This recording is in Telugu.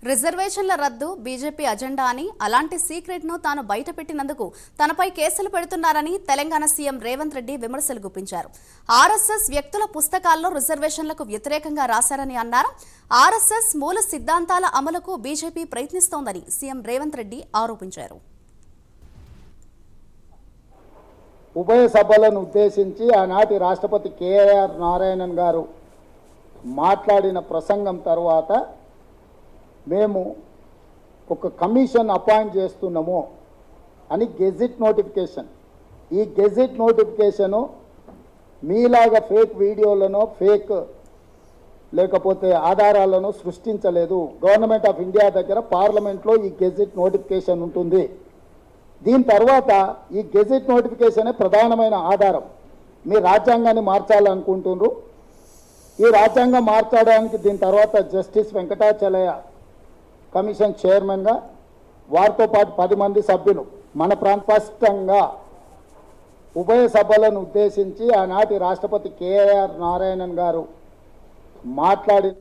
రిజర్వేషన్ల రద్దు బీజేపీ అజెండా అని, అలాంటి సీక్రెట్ ను తాను బయటపెట్టినందుకు తనపై కేసులు పెడుతున్నారని తెలంగాణ సీఎం రేవంత్ రెడ్డి విమర్శలు గుప్పించారు. ఆర్ఎస్ఎస్ వ్యక్తుల పుస్తకాల్లో రిజర్వేషన్లకు వ్యతిరేకంగా రాశారని అన్నారు. ఆర్ఎస్ఎస్ మూల సిద్ధాంతాల అమలుకు బీజేపీ ప్రయత్నిస్తోందని సీఎం రేవంత్ రెడ్డి ఆరోపించారు. ఉభయ సభలను ఉద్దేశించి ఆనాటి రాష్ట్రపతి కేఆర్ నారాయణన్ గారు మాట్లాడిన ప్రసంగం తర్వాత మేము ఒక కమిషన్ అపాయింట్ చేస్తున్నాము అని గెజిట్ నోటిఫికేషన్, ఈ గెజిట్ నోటిఫికేషను మీలాగా ఫేక్ వీడియోలను ఫేక్ లేకపోతే ఆధారాలను సృష్టించలేదు. గవర్నమెంట్ ఆఫ్ ఇండియా దగ్గర పార్లమెంట్లో ఈ గెజిట్ నోటిఫికేషన్ ఉంటుంది. దీని తర్వాత ఈ గెజిట్ నోటిఫికేషనే ప్రధానమైన ఆధారం. మీ రాజ్యాంగాన్ని మార్చాలనుకుంటున్నారు. ఈ రాజ్యాంగం మార్చడానికి దీని తర్వాత జస్టిస్ వెంకటాచలయ కమిషన్ చైర్మన్గా వారితో పాటు 10 మంది సభ్యులు మన స్పష్టంగా ఉభయ సభలను ఉద్దేశించి ఆనాటి రాష్ట్రపతి కేఆర్ నారాయణన్ గారు మాట్లాడిన